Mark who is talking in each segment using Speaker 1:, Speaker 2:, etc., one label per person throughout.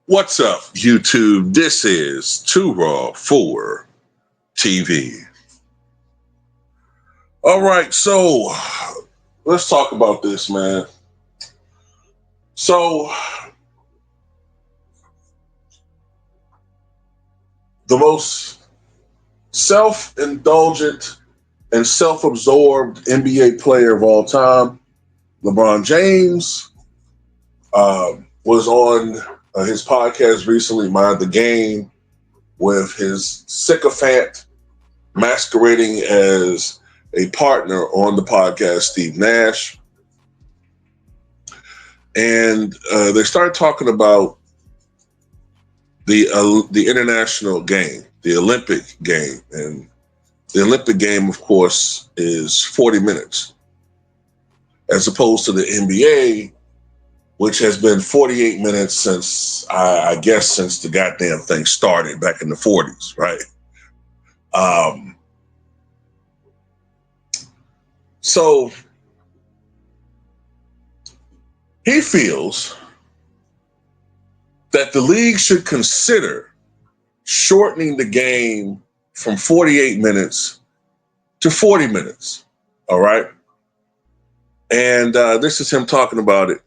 Speaker 1: What's up, YouTube? This is Too Raw for TV. All right, so let's talk about this, man. So, the most self-indulgent and self-absorbed NBA player of all time, LeBron James, was on his podcast recently, Mind the Game, with his sycophant masquerading as a partner on the podcast, Steve Nash. And they started talking about the international game, the Olympic game. And the Olympic game, of course, is 40 minutes, as opposed to the NBA, which has been 48 minutes since, I guess, since the goddamn thing started back in the 40s, right? So he feels that the league should consider shortening the game from 48 minutes to 40 minutes, all right? And this is him talking about it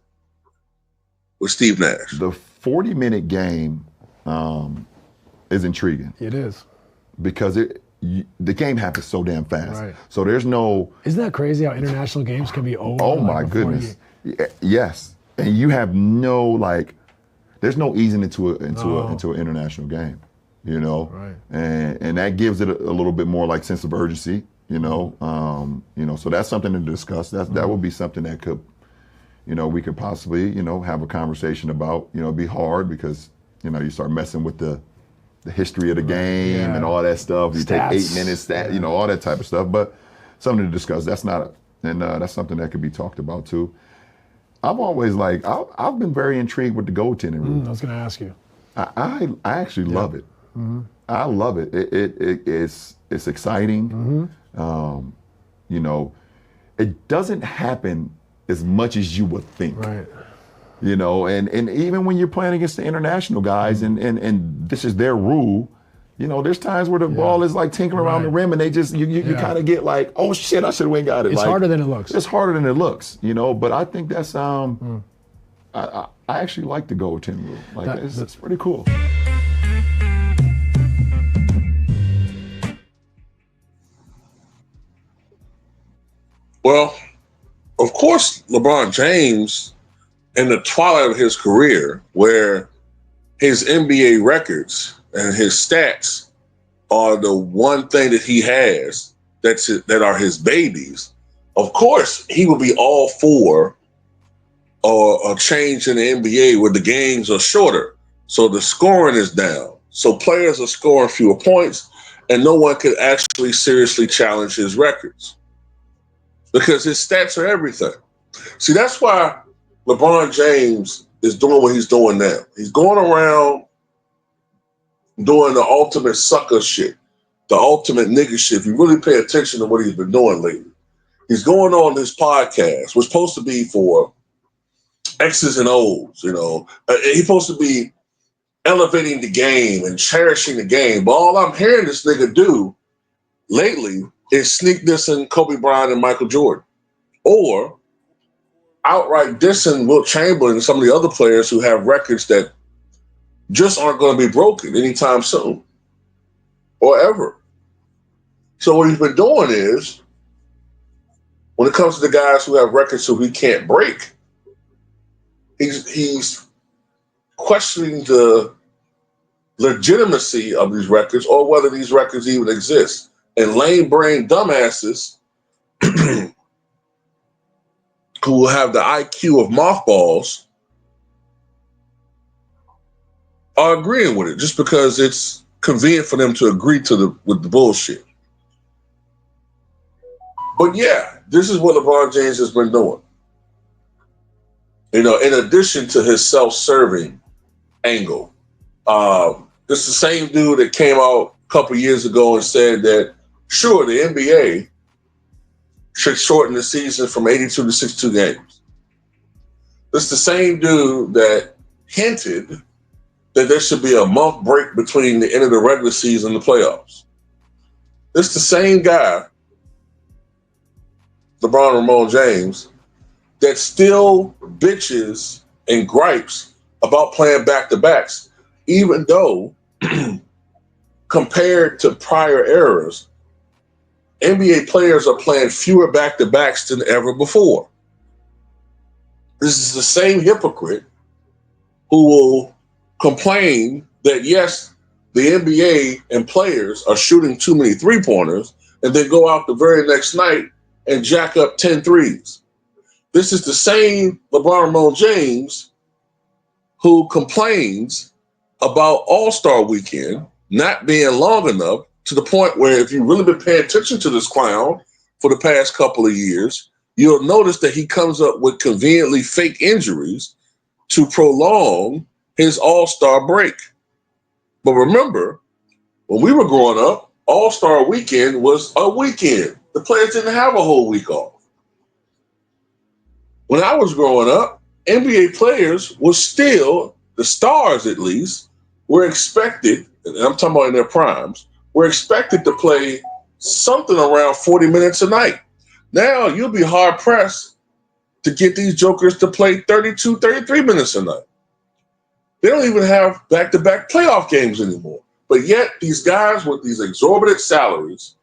Speaker 1: with Steve Nash.
Speaker 2: The 40-minute game is intriguing.
Speaker 3: It is.
Speaker 2: Because the game happens so damn fast.
Speaker 3: Right.
Speaker 2: So there's no...
Speaker 3: Isn't that crazy how international games can be over?
Speaker 2: Oh, my goodness. Yes. And you have no, there's no easing into an international game, you know?
Speaker 3: Right.
Speaker 2: And that gives it a little bit more sense of urgency, you know? So that's something to discuss. That would be something that could, we could possibly, have a conversation about. It'd be hard because, you start messing with the history of the game and all that stuff. You
Speaker 3: Stats.
Speaker 2: take 8 minutes, all that type of stuff. But something to discuss. That's something that could be talked about too. I've always I've been very intrigued with the goaltending rule.
Speaker 3: I was going to ask you.
Speaker 2: I actually love it. Mm-hmm. I love it. It's exciting. Mm-hmm. It doesn't happen as much as you would think.
Speaker 3: Right.
Speaker 2: And even when you're playing against the international guys and this is their rule, there's times where the ball is tinkering around the rim and they just, you kind of get oh shit, I should have went and got it.
Speaker 3: It's harder than it looks.
Speaker 2: It's harder than it looks, but I think that's, I actually like the goaltending rule. It's pretty cool.
Speaker 1: Well, of course, LeBron James, in the twilight of his career, where his NBA records and his stats are the one thing that he has that are his babies, of course, he would be all for a change in the NBA where the games are shorter. So the scoring is down. So players are scoring fewer points and no one could actually seriously challenge his records because his stats are everything. See, that's why LeBron James is doing what he's doing now. He's going around doing the ultimate sucker shit, the ultimate nigga shit. If you really pay attention to what he's been doing lately, he's going on this podcast, which is supposed to be for X's and O's, He's supposed to be elevating the game and cherishing the game. But all I'm hearing this nigga do lately is sneak dissing Kobe Bryant and Michael Jordan, or outright dissing Wilt Chamberlain and some of the other players who have records that just aren't going to be broken anytime soon or ever. So what he's been doing is, when it comes to the guys who have records who he can't break, he's questioning the legitimacy of these records or whether these records even exist. And lame brain dumbasses who will have the IQ of mothballs are agreeing with it just because it's convenient for them to agree with the bullshit. But yeah, this is what LeBron James has been doing. In addition to his self-serving angle. This is the same dude that came out a couple years ago and said that, sure, the NBA should shorten the season from 82 to 62 games. This is the same dude that hinted that there should be a month break between the end of the regular season and the playoffs. It's the same guy, LeBron Ramon James, that still bitches and gripes about playing back-to-backs, even though compared to prior eras, NBA players are playing fewer back-to-backs than ever before. This is the same hypocrite who will complain that, yes, the NBA and players are shooting too many three-pointers and then go out the very next night and jack up 10 threes. This is the same LeBron Ramon James who complains about All-Star Weekend not being long enough, to the point where if you've really been paying attention to this clown for the past couple of years, you'll notice that he comes up with conveniently fake injuries to prolong his All-Star break. But remember, when we were growing up, All-Star Weekend was a weekend. The players didn't have a whole week off. When I was growing up, NBA players were still, the stars at least, were expected, and I'm talking about in their primes, were expected to play something around 40 minutes a night. Now you'll be hard pressed to get these jokers to play 32, 33 minutes a night. They don't even have back-to-back playoff games anymore. But yet these guys with these exorbitant salaries,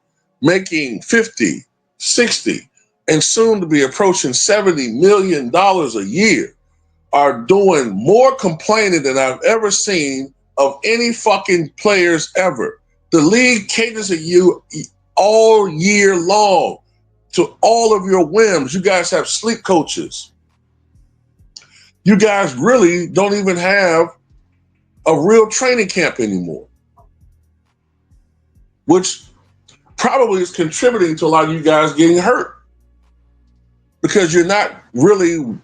Speaker 1: making 50, 60, and soon to be approaching $70 million a year, are doing more complaining than I've ever seen of any fucking players ever. The league caters at you all year long to all of your whims. You guys have sleep coaches. You guys really don't even have a real training camp anymore, which probably is contributing to a lot of you guys getting hurt because you're not really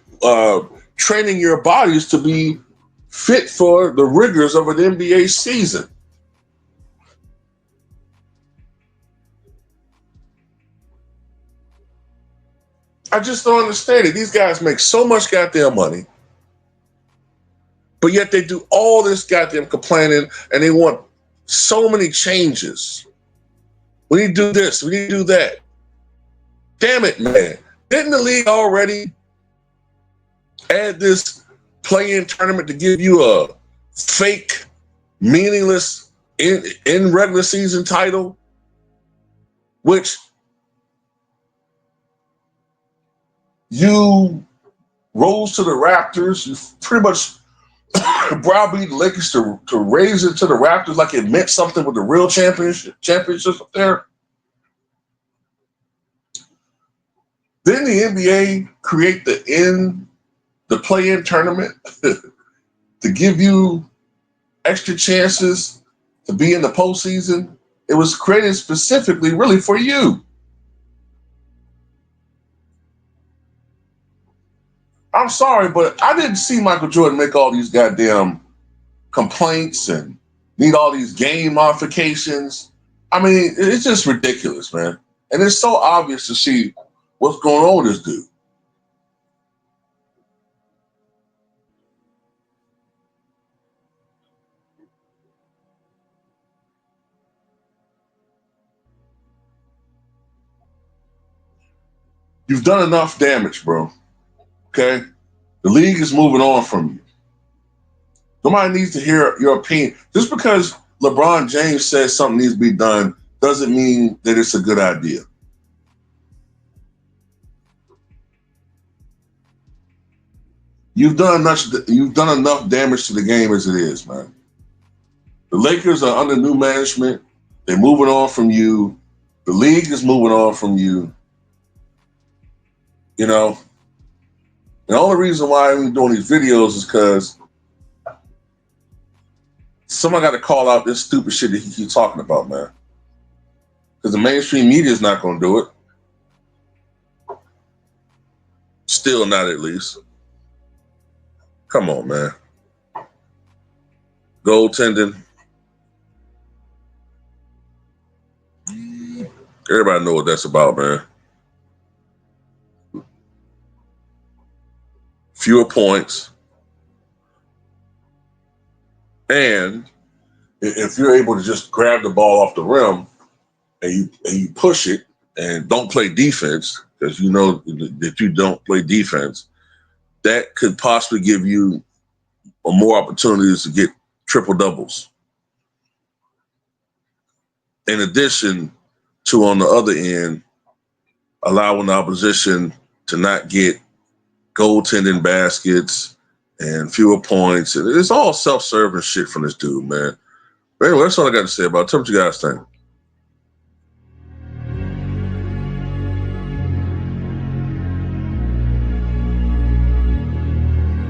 Speaker 1: training your bodies to be fit for the rigors of an NBA season. I just don't understand it. These guys make so much goddamn money, but yet they do all this goddamn complaining and they want so many changes. We need to do this, we need to do that. Damn it, man. Didn't the league already add this play-in tournament to give you a fake, meaningless in regular season title, which you rose to the Raptors, you pretty much browbeat the Lakers to raise it to the Raptors like it meant something with the real championships up there. Didn't the NBA create the play-in tournament to give you extra chances to be in the postseason? It was created specifically really for you. I'm sorry, but I didn't see Michael Jordan make all these goddamn complaints and need all these game modifications. I mean, it's just ridiculous, man. And it's so obvious to see what's going on with this dude. You've done enough damage, bro. Okay? The league is moving on from you. Nobody needs to hear your opinion. Just because LeBron James says something needs to be done doesn't mean that it's a good idea. You've done enough damage to the game as it is, man. The Lakers are under new management. They're moving on from you. The league is moving on from you. You know, the only reason why I'm doing these videos is because someone got to call out this stupid shit that he keeps talking about, man. Because the mainstream media is not going to do it. Still not, at least. Come on, man. Goaltending. Everybody know what that's about, man. Fewer points. And if you're able to just grab the ball off the rim and you push it and don't play defense, because you know that you don't play defense, that could possibly give you more opportunities to get triple doubles. In addition to, on the other end, allowing the opposition to not get goaltending baskets and fewer points. And it's all self-serving shit from this dude, man. But anyway, that's all I got to say about it. Tell me what you guys think.